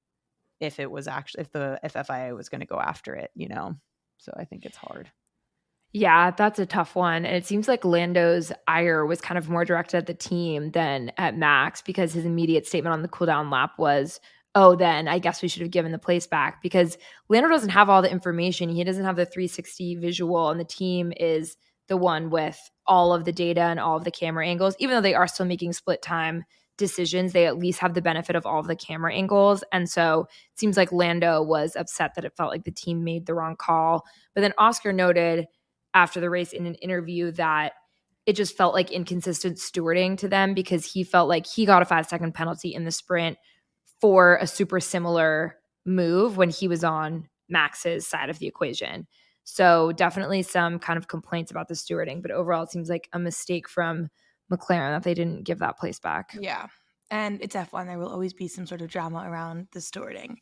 if FIA was going to go after it, you know? So I think it's hard. Yeah, that's a tough one. And it seems like Lando's ire was kind of more directed at the team than at Max, because his immediate statement on the cooldown lap was, oh, then I guess we should have given the place back, because Lando doesn't have all the information. He doesn't have the 360 visual, and the team is the one with all of the data and all of the camera angles. Even though they are still making split time decisions, they at least have the benefit of all of the camera angles. And so it seems like Lando was upset that it felt like the team made the wrong call. But then Oscar noted after the race in an interview that it just felt like inconsistent stewarding to them, because he felt like he got a 5-second penalty in the sprint for a super similar move when he was on Max's side of the equation. So definitely some kind of complaints about the stewarding, but overall it seems like a mistake from McLaren that they didn't give that place back. Yeah. And it's F1. There will always be some sort of drama around the stewarding.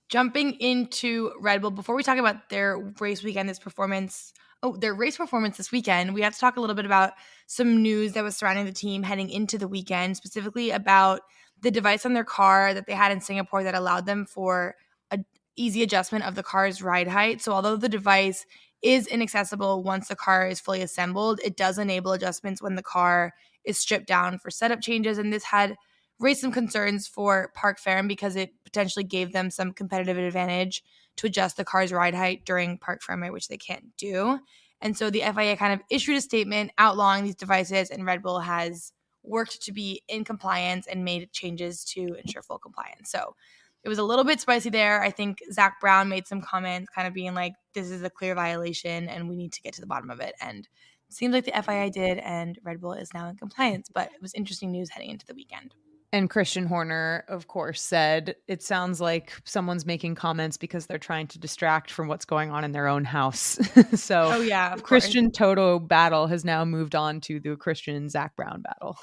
Jumping into Red Bull, before we talk about their race weekend, this performance their race performance this weekend, we have to talk a little bit about some news that was surrounding the team heading into the weekend, specifically about the device on their car that they had in Singapore that allowed them for an easy adjustment of the car's ride height. So although the device is inaccessible once the car is fully assembled, it does enable adjustments when the car is stripped down for setup changes. And this had raised some concerns for Park Ferrum because it potentially gave them some competitive advantage to adjust the car's ride height during park fermé, which they can't do. And so the FIA kind of issued a statement outlawing these devices, and Red Bull has worked to be in compliance and made changes to ensure full compliance. So it was a little bit spicy there. I think Zach Brown made some comments kind of being like, this is a clear violation and we need to get to the bottom of it. And it seems like the FIA did, and Red Bull is now in compliance. But it was interesting news heading into the weekend. And Christian Horner, of course, said it sounds like someone's making comments because they're trying to distract from what's going on in their own house. So oh, yeah, the Christian Toto battle has now moved on to the Christian Zach Brown battle.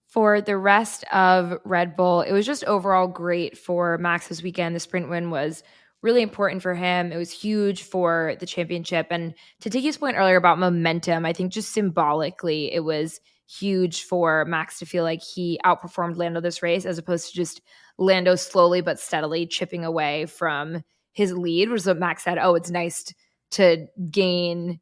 For the rest of Red Bull, it was just overall great for Max this weekend. The sprint win was really important for him. It was huge for the championship. And to Tiki's point earlier about momentum, I think just symbolically, it was huge for Max to feel like he outperformed Lando this race, as opposed to just Lando slowly but steadily chipping away from his lead, was what Max said. Oh, it's nice to gain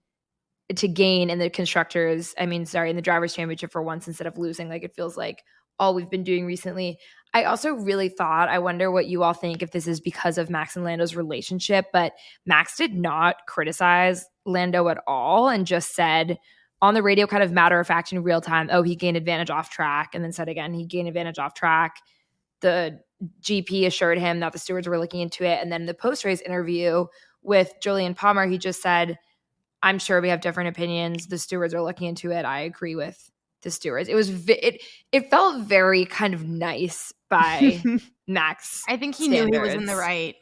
in the in the drivers' championship for once, instead of losing like it feels like all we've been doing recently. I also really thought, I wonder what you all think, if this is because of Max and Lando's relationship, but Max did not criticize Lando at all and just said on the radio, kind of matter of fact in real time, oh, he gained advantage off track, and then said again, he gained advantage off track. The GP assured him that the stewards were looking into it. And then the post-race interview with Julian Palmer, he just said, I'm sure we have different opinions. The stewards are looking into it. I agree with the stewards. It was it felt very kind of nice by Max. I think he knew he was in the right.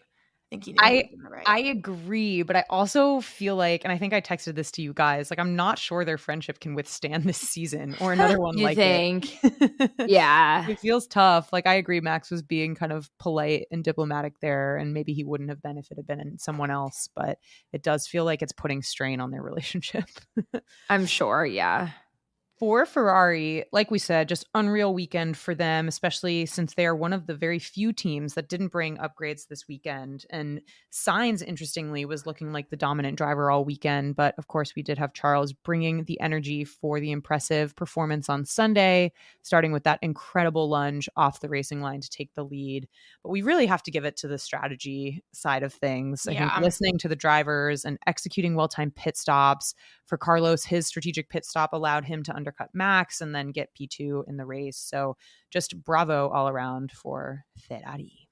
I agree, but I also feel like, and I think I texted this to you guys, like I'm not sure their friendship can withstand this season or another one like think? it. Yeah. It feels tough. Like I agree Max was being kind of polite and diplomatic there, and maybe he wouldn't have been if it had been in someone else, but it does feel like it's putting strain on their relationship. I'm sure, yeah. For Ferrari, like we said, just unreal weekend for them, especially since they are one of the very few teams that didn't bring upgrades this weekend. And Sainz, interestingly, was looking like the dominant driver all weekend. But of course, we did have Charles bringing the energy for the impressive performance on Sunday, starting with that incredible lunge off the racing line to take the lead. But we really have to give it to the strategy side of things. I think listening to the drivers and executing well-timed pit stops. For Carlos, his strategic pit stop allowed him to undercut Max and then get P2 in the race. So just bravo all around for Ferrari.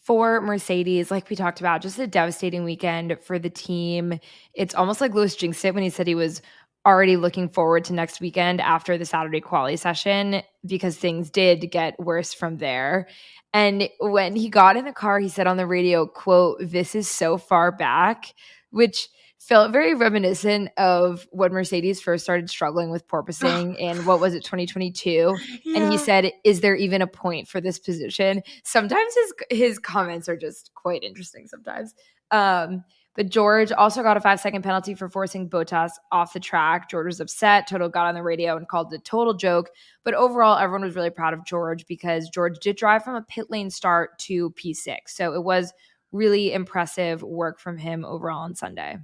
For Mercedes, like we talked about, just a devastating weekend for the team. It's almost like Lewis jinxed it when he said he was already looking forward to next weekend after the Saturday quali session, because things did get worse from there. And when he got in the car, he said on the radio, quote, "This is so far back," which felt very reminiscent of when Mercedes first started struggling with porpoising in, 2022? Yeah. And he said, is there even a point for this position? Sometimes his comments are just quite interesting sometimes. But George also got a 5-second penalty for forcing Bottas off the track. George was upset. Toto got on the radio and called it a total joke. But overall, everyone was really proud of George because George did drive from a pit lane start to P6. So it was really impressive work from him overall on Sunday.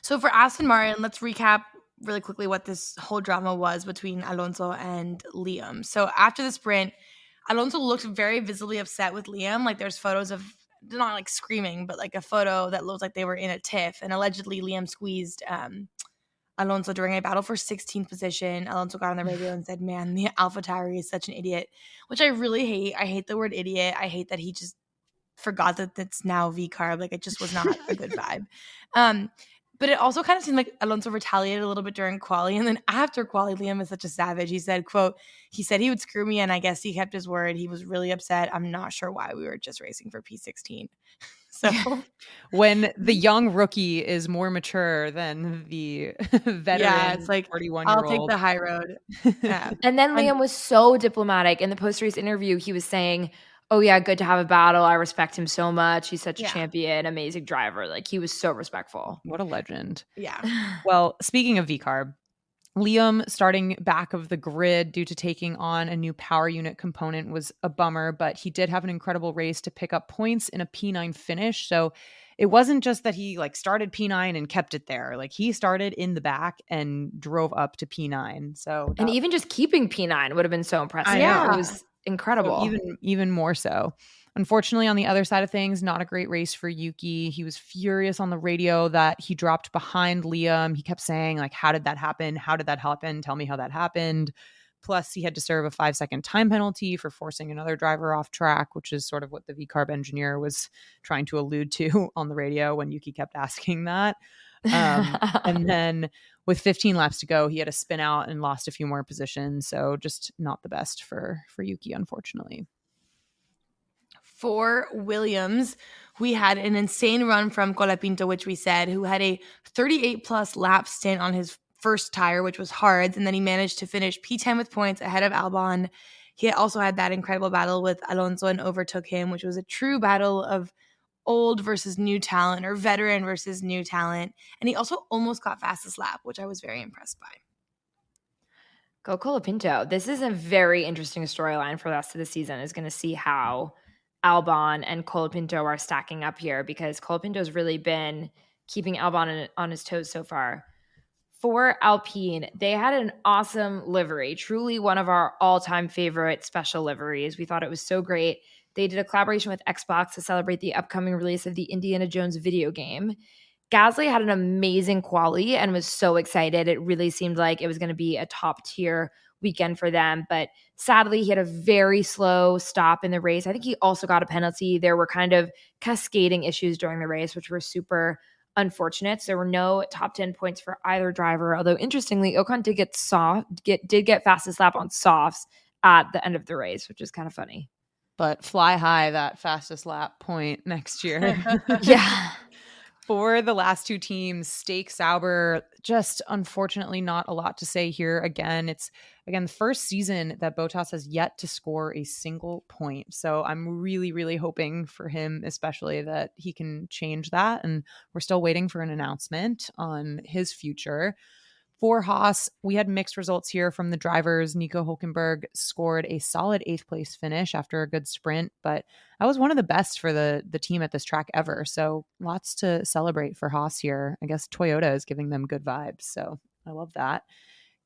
So for Aston Martin, let's recap really quickly what this whole drama was between Alonso and Liam. So after the sprint, Alonso looked very visibly upset with Liam. Like there's photos of, not like screaming, but like a photo that looks like they were in a tiff. And allegedly Liam squeezed Alonso during a battle for 16th position. Alonso got on the radio and said, man, the AlphaTauri is such an idiot, which I really hate. I hate the word idiot. I hate that he just forgot that it's now V-carb. Like it just was not a good vibe. But it also kind of seemed like Alonso retaliated a little bit during quali. And then after quali, Liam is such a savage. He said, quote, he said he would screw me, and I guess he kept his word. He was really upset. I'm not sure why. We were just racing for P16. So when the young rookie is more mature than the veteran, it's like 41-year-old. I'll take the high road. And then Liam was so diplomatic. In the post-race interview, he was saying, oh yeah, good to have a battle. I respect him so much. He's such a Yeah. champion, amazing driver. Like he was so respectful. What a legend. Yeah. Well, speaking of VCARB, Liam starting back of the grid due to taking on a new power unit component was a bummer, but he did have an incredible race to pick up points in a P9 finish. So it wasn't just that he like started P9 and kept it there. Like he started in the back and drove up to P9. So And even just keeping P9 would have been so impressive. I know. It was incredible. So even more so. Unfortunately, on the other side of things, not a great race for Yuki. He was furious on the radio that he dropped behind Liam. He kept saying, like, how did that happen? How did that happen? Tell me how that happened. Plus, he had to serve a 5-second time penalty for forcing another driver off track, which is sort of what the VCARB engineer was trying to allude to on the radio when Yuki kept asking that. And then with 15 laps to go, he had a spin out and lost a few more positions. So just not the best for Yuki, unfortunately. For Williams, we had an insane run from Colapinto, which we said, who had a 38-plus lap stint on his first tire, which was hard, and then he managed to finish P10 with points ahead of Albon. He also had that incredible battle with Alonso and overtook him, which was a true battle of old versus new talent or veteran versus new talent. And he also almost got fastest lap, which I was very impressed by. Go Colapinto. This is a very interesting storyline for the rest of the season, is going to see how Albon and Colapinto are stacking up here, because Colapinto's really been keeping Albon on his toes so far. For Alpine, they had an awesome livery, truly one of our all-time favorite special liveries. We thought it was so great. They did a collaboration with Xbox to celebrate the upcoming release of the Indiana Jones video game. Gasly had an amazing quali and was so excited. It really seemed like it was going to be a top-tier weekend for them, but sadly, he had a very slow stop in the race. I think he also got a penalty. There were kind of cascading issues during the race, which were super unfortunate. So there were no top 10 points for either driver, although interestingly, Ocon did get fastest lap on softs at the end of the race, which is kind of funny. But fly high that fastest lap point next year. Yeah. For the last two teams, Stake Sauber, just unfortunately not a lot to say here. It's the first season that Bottas has yet to score a single point. So I'm really, really hoping for him, especially, that he can change that. And we're still waiting for an announcement on his future. For Haas, we had mixed results here from the drivers. Nico Hülkenberg scored a solid 8th place finish after a good sprint, but that was one of the best for the team at this track ever. So lots to celebrate for Haas here. I guess Toyota is giving them good vibes, so I love that.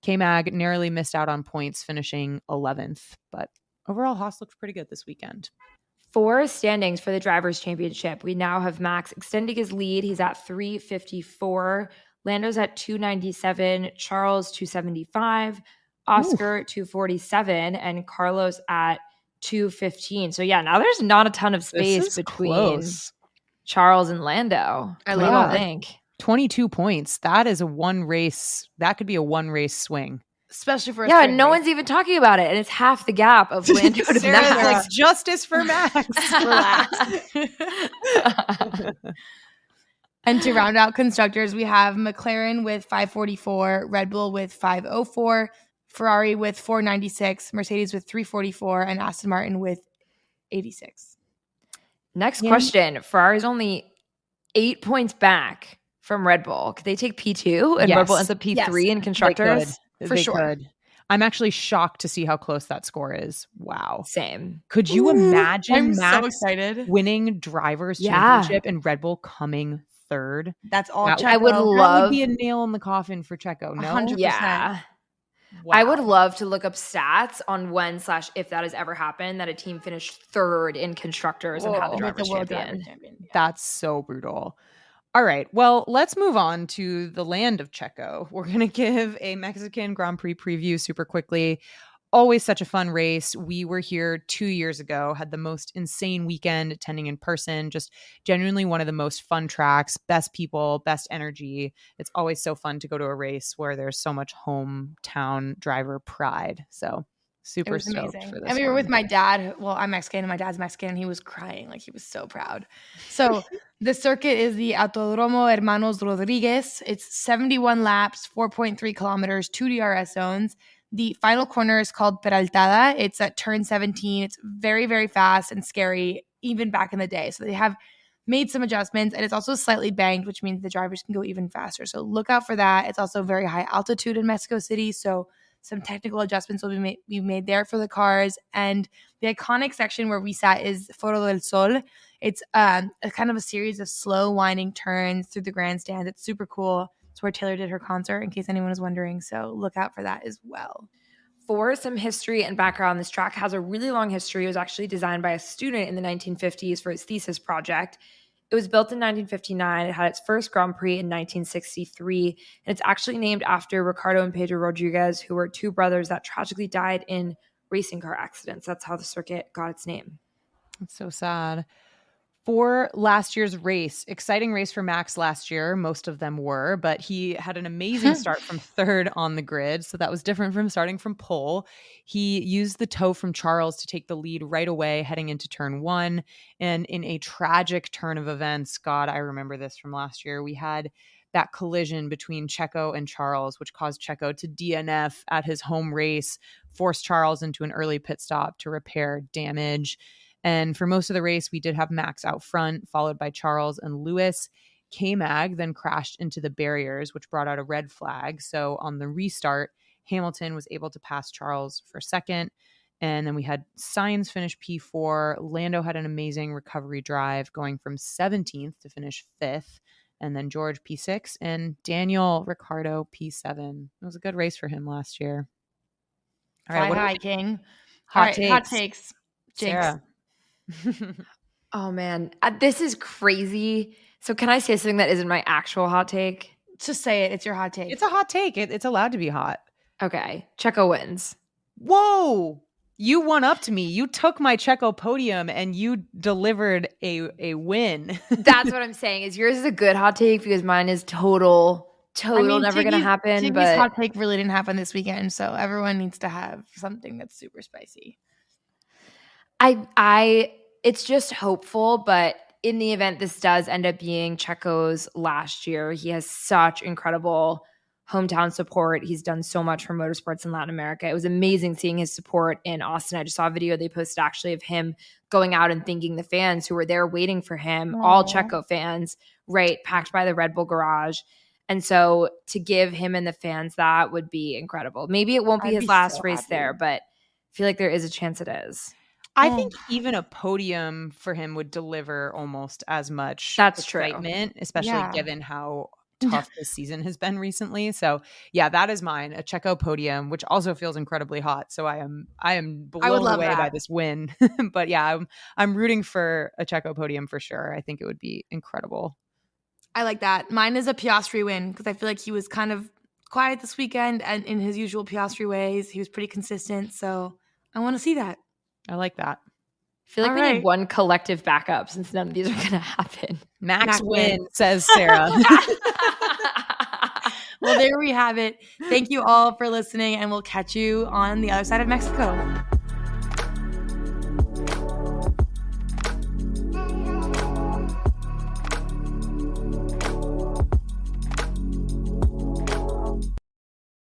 K-Mag narrowly missed out on points, finishing 11th, but overall Haas looked pretty good this weekend. For standings for the Drivers' Championship, we now have Max extending his lead. He's at 354. Lando's at 297, Charles 275, Oscar 247, and Carlos at 215. So yeah, now there's not a ton of space between close. Charles and Lando. I What do love you it. think? 22 points. That is a one race. That could be a one race swing. Especially for Yeah, no one's even talking about it, and it's half the gap of Lando to Sarah's Max. like, justice for Max. Relax. And to round out constructors, we have McLaren with 544, Red Bull with 504, Ferrari with 496, Mercedes with 344, and Aston Martin with 86. Next question. Ferrari's only 8 points back from Red Bull. Could they take P2 and Red Bull ends up P3 in constructors? For sure. I'm actually shocked to see how close that score is. Wow. Same. Could you imagine Max so excited winning drivers championship and Red Bull coming third? That's all. That, Checo. I would that love would be a nail in the coffin for Checo. No, 100%. Yeah. Wow. I would love to look up stats on when/if that has ever happened, that a team finished third in constructors and had the drivers champion. Yeah. That's so brutal. All right. Well, let's move on to the land of Checo. We're going to give a Mexican Grand Prix preview super quickly. Always such a fun race. We were here 2 years ago, had the most insane weekend attending in person, just genuinely one of the most fun tracks, best people, best energy. It's always so fun to go to a race where there's so much hometown driver pride. So super stoked for this. And we were with my dad. Well, I'm Mexican and my dad's Mexican, and he was crying. Like, he was so proud. So the circuit is the Autodromo Hermanos Rodriguez. It's 71 laps, 4.3 kilometers, 2 DRS zones. The final corner is called Peraltada. It's at turn 17. It's very, very fast and scary, even back in the day. So they have made some adjustments, and it's also slightly banked, which means the drivers can go even faster. So look out for that. It's also very high altitude in Mexico City, so some technical adjustments will be made there for the cars. And the iconic section where we sat is Foro del Sol. It's a kind of a series of slow winding turns through the grandstand. It's super cool. It's where Taylor did her concert, in case anyone was wondering. So look out for that as well. For some history and background, this track has a really long history. It was actually designed by a student in the 1950s for his thesis project. It was built in 1959. It had its first Grand Prix in 1963. And it's actually named after Ricardo and Pedro Rodriguez, who were two brothers that tragically died in racing car accidents. That's how the circuit got its name. That's so sad. For last year's race, exciting race for Max last year. Most of them were, but he had an amazing start from third on the grid. So that was different from starting from pole. He used the tow from Charles to take the lead right away, heading into turn 1. And in a tragic turn of events, God, I remember this from last year, we had that collision between Checo and Charles, which caused Checo to DNF at his home race, forced Charles into an early pit stop to repair damage. And for most of the race, we did have Max out front, followed by Charles and Lewis. K-Mag then crashed into the barriers, which brought out a red flag. So on the restart, Hamilton was able to pass Charles for second. And then we had Sainz finish P4. Lando had an amazing recovery drive, going from 17th to finish 5th. And then George P6 and Daniel Ricciardo P7. It was a good race for him last year. All right, high, King. Hot takes. Sarah. Oh man, this is crazy. So can I say something that isn't my actual hot take? Just say it. It's your hot take. It's a hot take. It's allowed to be hot. Okay. Checo wins. Whoa. You won up to me. You took my Checo podium and you delivered a win. That's what I'm saying. Is yours is a good hot take because mine is total never going to happen. Tiggy's but hot take really didn't happen this weekend, so everyone needs to have something that's super spicy. It's just hopeful, but in the event this does end up being Checo's last year, he has such incredible hometown support. He's done so much for motorsports in Latin America. It was amazing seeing his support in Austin. I just saw a video they posted actually of him going out and thanking the fans who were there waiting for him, Aww. all Checo fans, right, packed by the Red Bull garage. And so to give him and the fans that would be incredible. Maybe it won't be his last race there, but I feel like there is a chance it is. I think even a podium for him would deliver almost as much excitement, especially given how tough this season has been recently. So yeah, that is mine, a Checo podium, which also feels incredibly hot. So I am blown away by this win. But yeah, I'm rooting for a Checo podium for sure. I think it would be incredible. I like that. Mine is a Piastri win because I feel like he was kind of quiet this weekend and in his usual Piastri ways. He was pretty consistent. So I want to see that. I like that. I feel like we need one collective backup since none of these are going to happen. Max win, says Sarah. Well, there we have it. Thank you all for listening, and we'll catch you on the other side of Mexico.